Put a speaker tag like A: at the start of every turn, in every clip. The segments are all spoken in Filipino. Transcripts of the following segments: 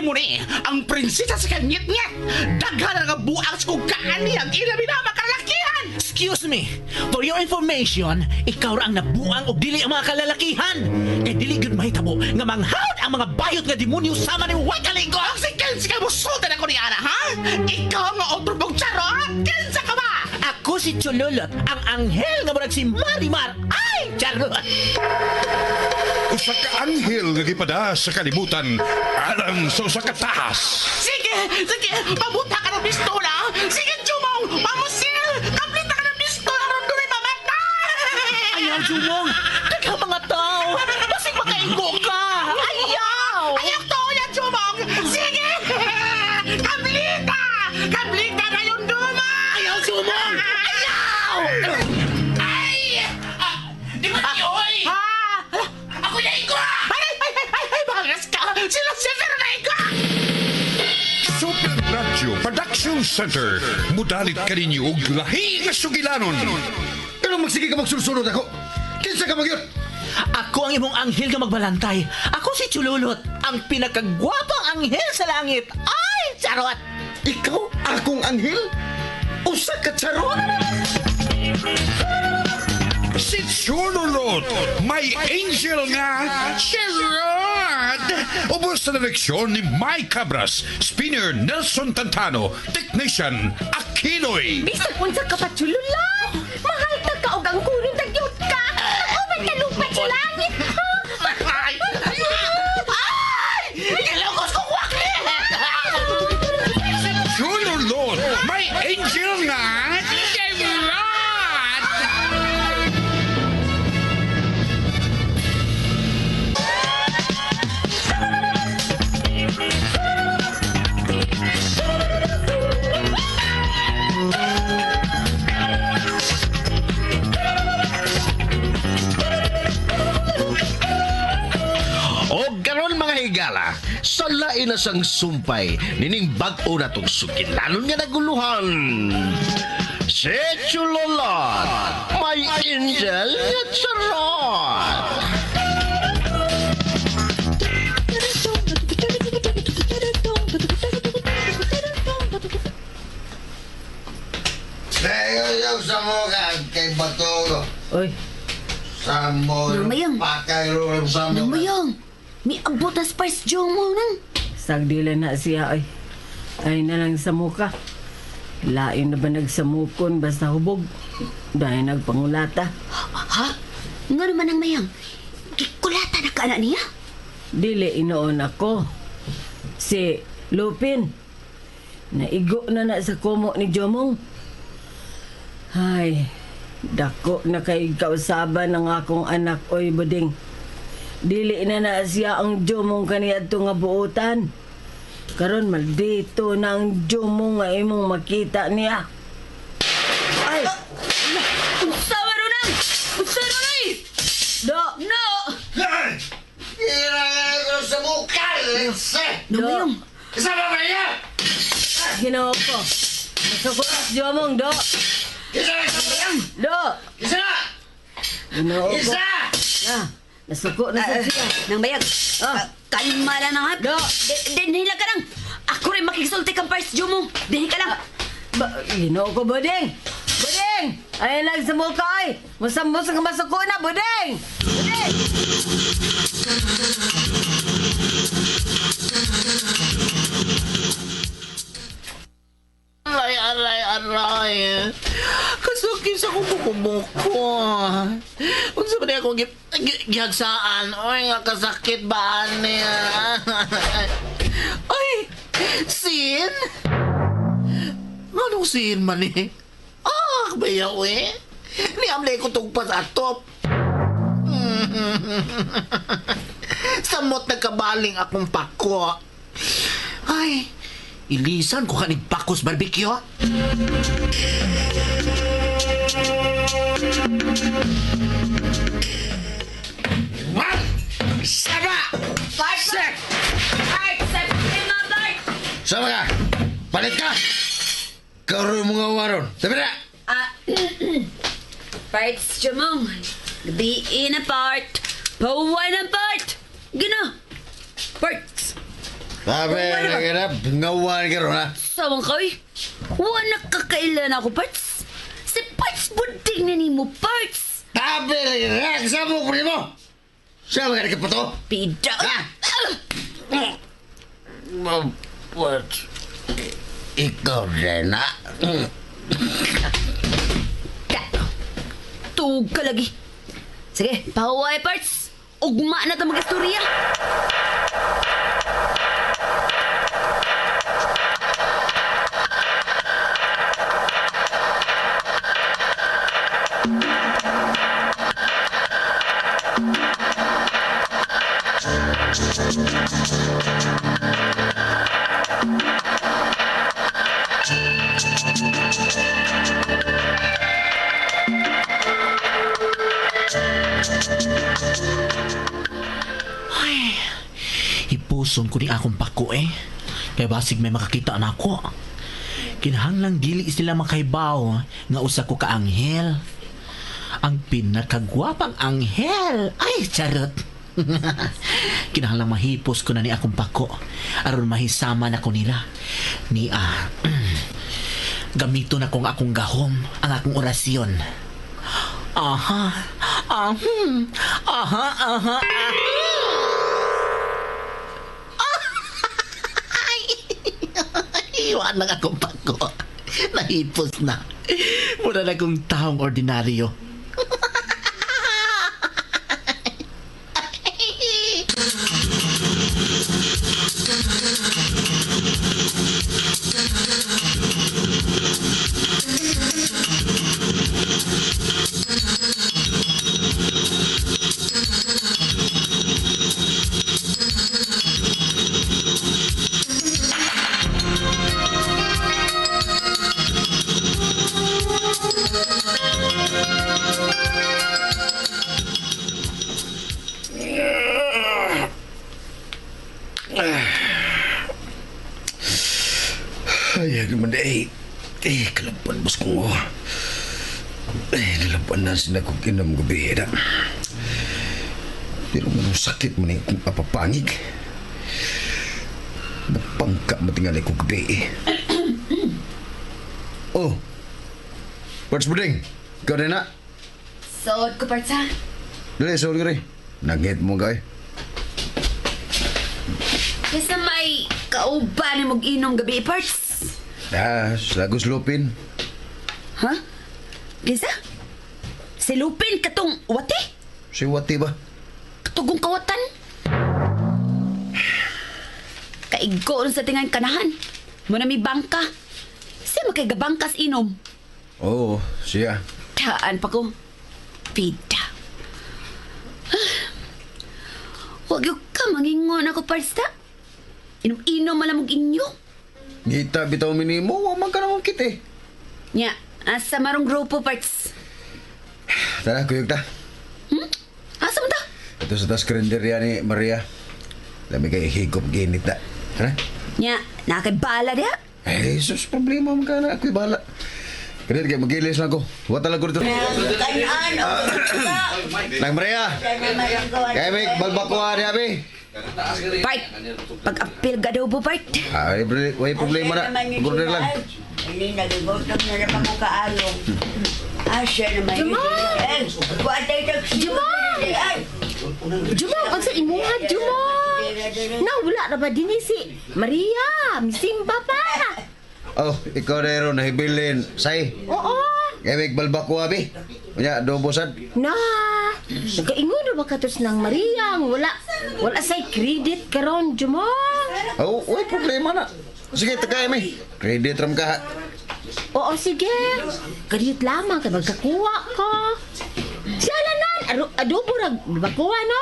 A: mo ni, ang prinsesa sa kanyit-nyit. Daghan nga buang sa kugaan niya ang inaminama kalalakihan.
B: Excuse me, for your information, ikaw ra ang nabuang og dili ang mga kalalakihan. Kay dili gyud mahitabo nga manghawd ang mga bayot nga demonyo sama ni White Aligo.
A: Ang si Kensa ka mo sultan ako ni Ana, ha? Ikaw nga otro pong charot. Kensa ka ba?
B: Ako si Chololot, ang anghel nga murag si Marimar. Ay, charot!
C: Usa ka anghel nga gipada sa kalibutan alang sa usa ka tahas.
A: Sige, pabuta ka ng pistola. Sige, Jumong, pamusil. Kaplita ka ng pistola ron doon mamatay.
B: Ayaw, Jumong! Daghang mga tao! Basig makaingo ka! Ayaw!
A: Ayaw to yan, Jumong. Sige, kaplita na yung duma.
B: Ayaw, Jumong! Ayaw!
A: Ay! Di ba niyo, oy? Ha? Ako na iko! Ay, bangas ka! Sila na iko!
C: Super Radio Production Center. Mudalit ka ninyo og lahi nga sugilanon.
D: Pero magsige ka magsulsunod ako. Kinsa ka magyot?
B: Ako ang imong anghel nga magbalantay. Ako si Chululot, ang pinakagwapang anghel sa langit. Ay, charot!
D: Ikaw akong anghel? Usa ka charot?
C: Si Chululot, may angel nga charot. Ubos na leksyon ni Mike Cabras, spinner Nelson Tantano, technician Akiloy.
E: Bisag unsa ka pa chulula. Mahal ta ka og ang kunin tagyot ka. Uban ka lupa sa langit.
A: Ay! Nilokos ko kwakli!
C: Chululot, may angel nga charot.
D: O garon mga higala, sa lain na sang sumpay, nining bag-o na tong sugilanon nga naguluhan. Si Chulolot, may angel nga charot.
F: Ayaw sa mga kay Batolo.
E: Oy,
F: Sa mo
E: Namayang.
F: pakay ro sa mo.
E: namayong. Mi abot as pars Jomo nang.
G: Sagdila na siya ay. Ay na lang sa muka. Lain na ba nagsamukon basta hubog? Dahil nagpangulata.
E: Ha? Nga naman ang mayang. Kikulata na ka na niya?
G: Dili inoon ako. Si Lupin. Naigo na sa kumo ni Jomong. Ay, dako na kay kausaban ng akong anak oy buding. Dili na siya ang Jomong kaniadto nga buotan. Karon maldito na ang Jomong nga imong makita niya. Ay,
E: Usawa ro nang! Usawa ro
G: do,
E: No!
F: Ira ko sa muka.
E: Namayong.
F: Isa ba niya?
G: ginawa ko. Masukot si Jomong, do.
F: Isa na sa bayang.
G: Do,
F: Isa na.
G: ginawa ko.
F: Isa.
G: Ah, nasuko na sa siya.
E: Nang bayag.
G: Ah.
E: Kalma lang ha.
G: Do.
E: Dinhila ka lang. Ako rin makisulti kang pars Jomo. Dinhi ka lang.
G: Ginawa ko, Buding. Buding! Ay lang sa mukha ay. Musambos ang masuko na, Buding! Buding!
B: Aray. Kasukis ako bukumuko. Unsa ba niya akong gihagsaan? Oy, nga kasakit ba niya? Ay, sin? Anong sin man eh? Ah, bayaw eh. Niamlay ko tugpas atop. Samot nagkabaling akong pako. Ay, ilisan ko kanig pakos barbecue.
C: What? Saba!
E: Sek! Ay, Sek! Bart!
D: Sama ka? Palit ka? Karoon mga waron. Sabi na!
E: Parts Jomong. Gabiin na part. Pawan na part. Gino. Parts.
D: Sabi, nagirap, ngawan ka ron ha.
E: Sawang koy. Wala kakailan ako, Parts. Si Parts buding na ni mo, Parts.
D: Sabi, nagirap, saan mo kunin mo? Saan mo ka nagkapato?
E: Pida.
D: What? Ikaw rin ha?
E: Tuog ka lagi. Sige, pahuway, Parts. Ugma na ito mag-istorya.
B: Ipuson ko ni akong pako eh. Kaya basig may makakita na ako. Kinahanglang dili sila makaibaw nga usa ko ka anghel. Ang pinakagwapang anghel. Ay, charot. Kinahanglang mahipos ko na ni akong pako aron mahisama na ko nila. Gamito na kong akong gahom ang akong orasyon. Aha. Iwan lang akong pako. Nahipos na. Mura na kong taong ordinaryo.
D: Ay, naman kalaban bos ko. Nalaban na sila kong kinam gabi. Pero manong sakit mo na yung papapangig. Napangka matingalay ko gabi. Oh, Parts Buding, ikaw rin na.
E: Sood ko, Parts, ha?
D: Dali, sorry ka rin. Nagit mo gawin.
E: Kesa may kauban ni mag-inom gabi, Parts.
D: Sagos Lupin.
E: Ha? Kesa? Si Lupin katong wati?
D: Si Wati ba?
E: Katugong kawatan? Kaigo rin sa tingan kanahan. Muna may bangka. Siya makigabangkas inom.
D: Oo, siya.
E: Taan pa ko. Pida. Huwag yung ka mangingon ako, Parsta. Inom-inom malamog inyo.
D: Ngita bitaw minimo, huwag man ka naman kit eh.
E: Nya, asa marong grupo, Parts.
D: Tara, kuyog ta.
E: Asa mo ta?
D: Ito sa tas karinderya ni Maria. Lami kayo higop ginit na. Tara.
E: Nya, nakakibala diha.
D: Eh, sus, problema mo ka na. Ako'y bahala. Kanit kayo, mag-ilis na ako. Huwag talaga ko dito. Nang Maria! Kaya may balbakuha niya, Abi.
E: Bart, pag-apil ka daw po, Bart.
D: May problema na. Mag-order lang.
H: Hindi, nag-vote na naman ko kaano. Siya naman.
G: Jumong, ang sa imuha, Jumong. Wala na ba din si Maria? Misimba pa.
D: Oh, ikaw na rin, nahibilin. Say,
G: Oo.
D: kaya may balbakuha, Abi. Kanya, dobosan.
G: Nagkaingon na ba katos ng Maria? Wala say credit karon, Jumong.
D: Oh, may problema na. Sige, takay may. Credit ram ka.
G: Oo, sige. Credit lamang kay magkakuha ko. Siya lanan, adobo rag bakuha, no?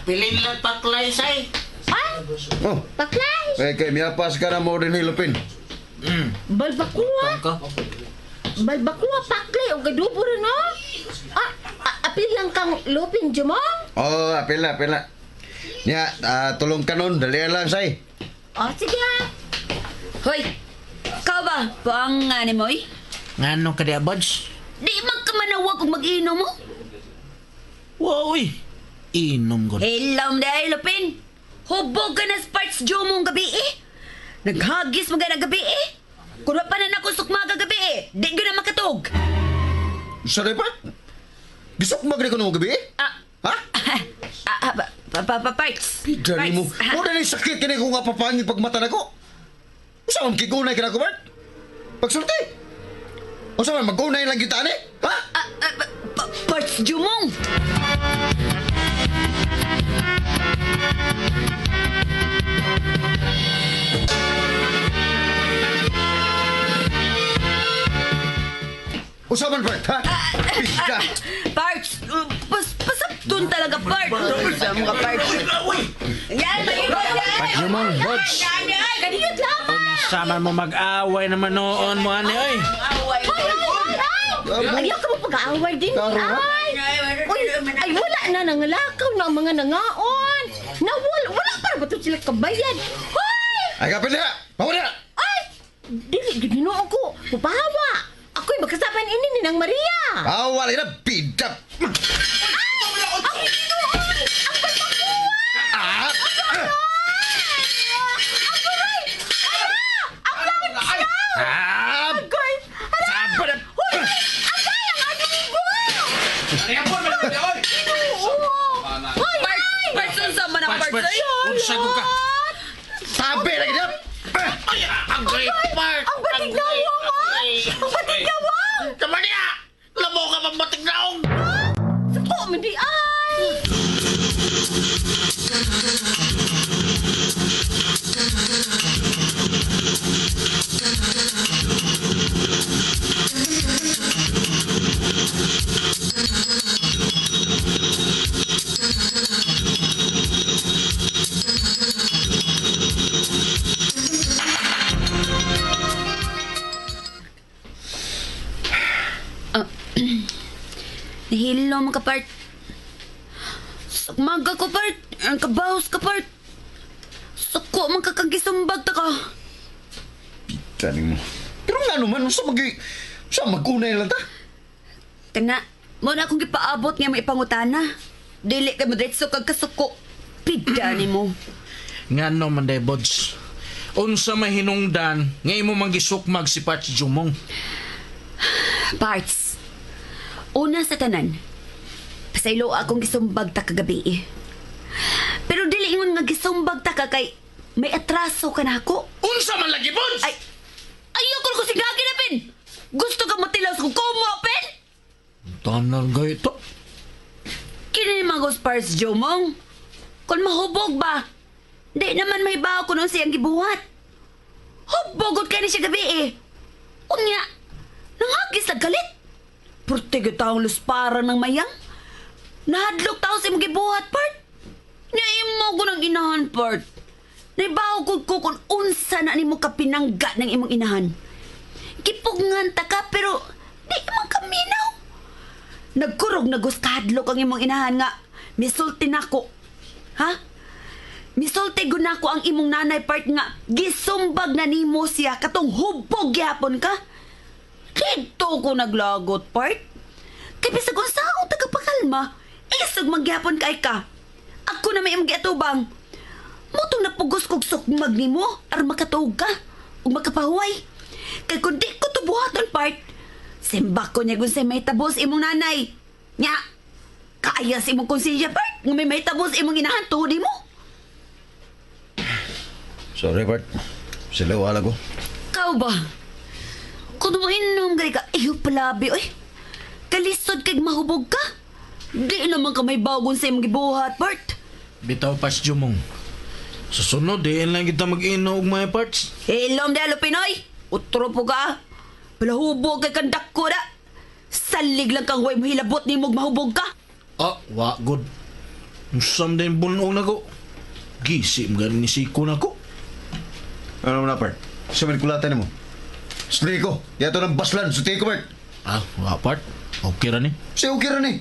A: Pilin lang paklay, say.
G: Ay,
D: Oh,
G: paklay.
D: kay miyapas ka na mo din hilupin.
G: Balbakuha. Balbakuha, paklay, o gadubo rin, no? Apil lang kang lupin, Jumong.
D: Oh, apil na. Nya, tulong ka nun. Dali lang, say.
G: Sige.
E: Hoy, ikaw ba? Paang ni Moy?
B: Ngano ka diya, Buds?
E: Di magkamanawag kung mag-inom mo.
B: Wow, Inom ko.
E: Hilam dahil, Lupin. Hubog ka na sa parts Jomong gabi eh. Naghagis mo ka na gabi eh. Kung pa na nakusok gabi eh, di ko na makatog.
D: Sorry, Part. Gusto ko magre ko nung gabi eh? Ha?
E: Parts.
D: Dali mo. Mo na sakit ka na kung nga papangin pag mata na ko. Usa man kigunay ka na ko, Bart? Pagsulti. Usa man magunay lang kita ni? Ha?
E: Parts Jomong.
D: Usa man, Bart, ha? Pika.
E: Parts. Pasaptun talaga, Parts. Sa mga Parts. Yan, malimot yan.
B: Jumong, Bods.
E: Kaniyot lang.
B: Sama mo mag-away naman noon mo, ani, oy.
G: Ayaw ka mo pag-aaway din. Ay, wala na nangalakaw na ang mga nangaon. Wala para ba ito sila kabayan? Hoy!
D: Ay, kapit na! Bawa na!
G: Ay! Dili, ginoo ko. Pupahawa. Ako'y magkasaban ini ni Nang Maria.
D: Bawa lang na, bidap!
G: Agoy!
D: Sabar na!
E: Parts, unsa man ang Parts ay?
B: Unsa ko ka?
D: Sabi lagi na!
A: Agay, Part!
G: Ang batignawa, ha? Ang batignawa!
A: Tama niya! Lamo ka mabating naong!
G: Sapo, hindi ay!
E: Nahilo mo ka, Part. Sukmaga ko, Part. Ang kabaos ka, Part. Suko man kakagisumbag ta ka.
D: Taning mo. Pero nga naman, sa mag-unay lang ta?
E: Kana, mo na akong gipaabot nga may pangutana. Dili ka madretso kag kasuko. Pida ni mo.
B: Nga no, Manday Bods. Unsa may hinungdan, nga imo manggisukmag si Parts Jumong.
E: Parts. Una sa tanan, pasaylo akong gisumbag ta kagabi eh. Pero dili ingon nga gisumbag ta ka kay may atraso ka na ako.
A: Unsa man lagi, Bods!
E: Ay, ayoko ko sigagi na, Pin! Gusto ka matilaw sa kumo, Pin!
B: Tanan gay ito.
E: Kini magos Parts Jomong. Kung mahubog ba, di naman may baho ko nung siyang gibuhat. Hubogot ka ni siya gabi eh. Unya, nanghagis na galit. Purtigo taong lusparan ng mayang. Nahadlok tao sa imong gibuhat, Part. Naimo ko ng inahan, Part. Naibaw ko kung unsa na nimo kapinangga ng imong inahan. Kipugngan ta ka, pero di man kaminaw. Nagkurog na gustadlok ang imong inahan nga. Misulti nako. Ha? Misulti gunako ang imong nanay, Part, nga gisumbag na nimo siya katong hubog gyapon ka. Dito ko naglagot, Part. Kaya bisag kung saan tagapakalma, isag magyapon kay ka. Ako na may imong giatubang. Mutong napugos kog sukmag nimo ar makatuog ka ug makapahuway. Kay kung di ko tubuhaton, Part, simbak ko niya kung say may tabos imong nanay. Nya, kaaya sa imong konsensya, Part, nga may tabos imong inahan tuhod mo.
D: Sorry, Bart. Sila wala ko.
E: Kau ba? Kung mo inom gari ka, iyo palabi, oy. Kalisod kay mahubog ka. Di naman ka may bagon sa imong gibuhat, Bart.
B: Bitaw, Parts Jumong. Susunod, diin lang kita mag-ino og mga Parts.
E: Hilom dalo, Pinoy. Utro po ka. Palahubog kay kandak ko na. Salig lang kang way mo hilabot ni mong mahubog ka.
B: Ah, wa good. Usam din bunong na ko. Gisim galing ni Siko na ko.
D: Ano mo na, Bart? Sa manikulatan mo. Sli ko. Yato ng baslan. Suti ko, Bart.
B: Ah, wa Part. Okay ra ni.
D: Siya okay rin eh.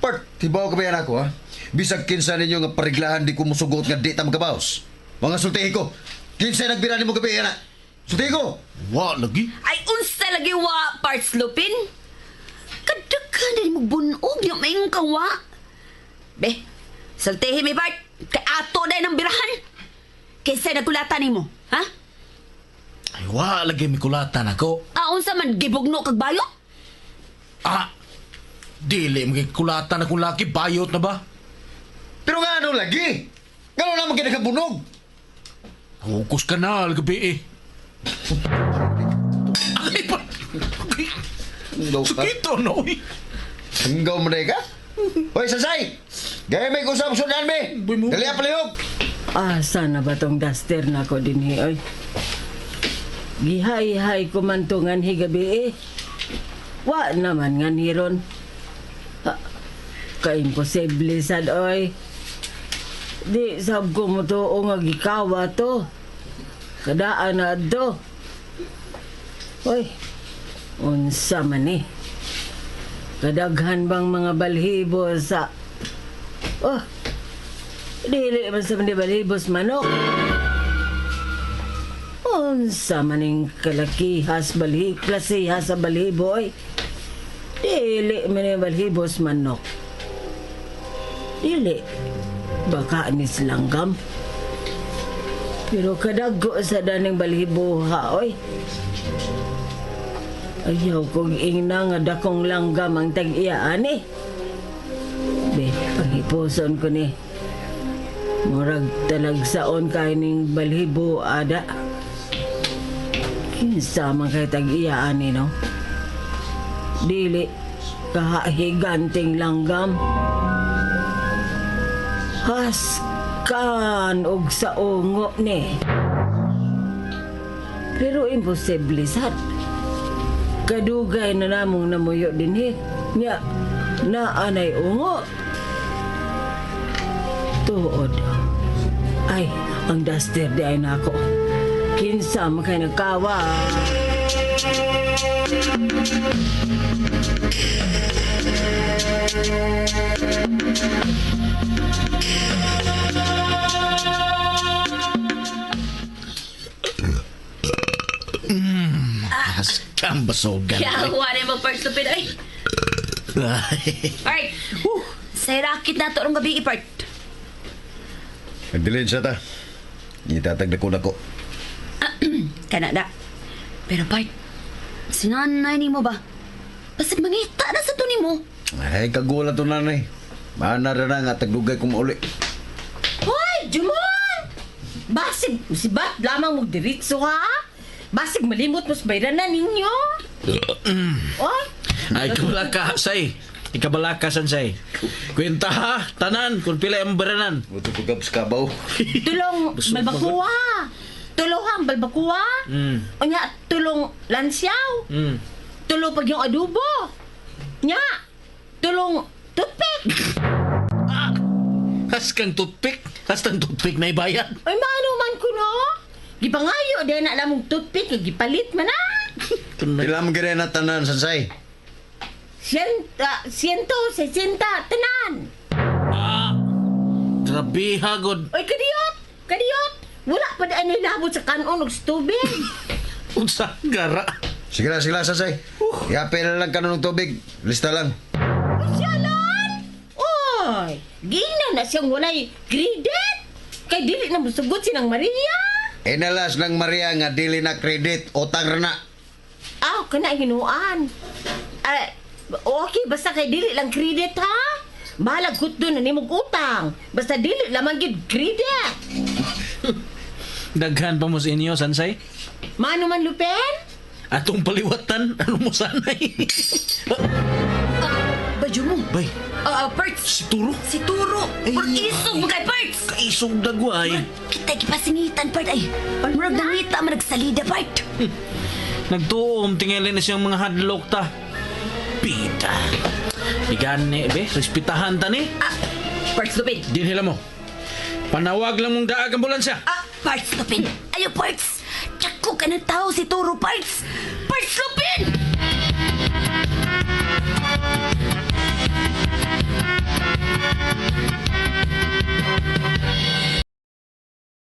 D: Bart, tibaw ka ba yan ako, ha? Bisag kinsa ninyo nga pariglahan di ko musugot nga di ta magabaos. Mga sultihi ko. Kinsa nagbira ni mo gabi yan, ha? Sultihi ko.
B: Wa lagi.
E: Ay, unsa lagi wa, Parts Lupin? Kadaghan din mo bunog yung mayong kawa. Be, saltihin mi, Bart. Kay ato na ng birahan. Kaysa nagkulatan nimo, ha?
B: Ay, wa lagi may kulatan ako.
E: Aon sa man gibugno kag bayo?
B: Ah, dili may kulatan akong laki, bayot na ba?
D: Pero nga ano lagi? Gano'n naman kinakabunog?
B: Hukus ka na, gabi eh. Ay, pa. Sakito, no?
D: Hanggaw mo na ka? Hoy, Sasay! Gaya may kusang sunan me! Dali ang palihog!
G: Asa na ba tong duster na ko din oy? Gihay-hay ko man to ngan higabi eh. Wa naman ngan hiron. Ka-imposible sad oy. Di sab ko mo to o nga gikawa to. Kadaan na do. Oy, unsa man eh. Kadaghan bang mga balhibo sa... Oh, dili man sa mga balhibos manok. Unsa maning kalakihas klasihas sa balhibo oy. Dili man yung balhibos manok. Dili. Baka ni silanggam. Pero kadago sa daning balhibo ha oy. Ayaw kong ingna nga dakong langgam ang tag-iyaan eh. Be, panghipuson ko ni. Murag talagsaon kayo ning balhibo ada. Kinsa man kayo tag-iyaan eh, no? Dili kahiganting langgam. Haskan og sa ungo ni. Pero imposible sad. Kadugay na namong namuyo din eh. Nya, naanay ungo. Tuod. Ay, ang duster di ay nako. Kinsa makay nagkawa.
B: Haskang basogan.
E: Kaya ang wala mo part stupid ay. Part! Say rakit na to ang gabi part.
D: Nagdilin siya ta. Itatagda ko na ko.
E: Kanada. Pero part, sinanay ni mo ba? Basig mangita na sa to ni mo.
D: Ay, kagulat to nanay. Mana rin na nga tagdugay ko mauli.
G: Hoy, Jumon! Basig, si Bat lamang mo diritso ha? Basig malimot mo sa bayranan ninyo. Oy,
B: Ay, kabala ka, say. Ikabala ka, Sansay. Kwenta ha, tanan, kung pila yung baranan.
D: Buto ko gaps kabaw.
G: tulong balbakuwa. Tulong balbakuwa. O nya, tulong lansyaw. Tulong pag yung adobo. Nya, tulong toothpick.
B: Haskang toothpick. Haskang toothpick na ibayad.
G: Ay, maano man ko no? Gipangayo, dahil na alam mong toothpick, gipalit man na.
D: Ilang gire na tanan, Sansay?
G: 160, tanan.
B: Grabe hagod.
G: Oy, kadiyot! Wala pa daan nilabot sa kanon og tubig.
B: Unsa gara.
D: Sige na, Sansay. Yapin na lang kanon ng tubig. Lista lang.
G: Siyalan! Oy, gina na siyang walay credit. Kay dili na musugot sinang Maria.
D: Inalas ng Maria nga dili na credit utang ra na.
G: Kana hinuan. Okay, basta kay dili lang credit ha. Balag kut doon na nimog utang. Basta dili lamang gid credit.
B: Daghan pa mo sa inyo, Sansay?
G: Mano man Lupen?
B: Atong paliwatan, ano mo sanay?
E: Badyo mo.
B: Bay,
E: Parts.
B: si Turo.
E: Si Turo. Pag isog mo kay Parts.
B: Kaisog dagway.
E: Kita kipasingitan part ay. Murag nangita man nagsalida part.
B: Nagtuom, tingilin na siyang mga hadlok ta. Pita. Igani, be, respetahan ta ni.
E: Parts Lupin.
B: Dinhila mo. Panawag lang mong daag ambulansya.
E: Parts Lupin. Ayo Parts. Tsako ka ng tao si Turo Parts. Parts Lupin.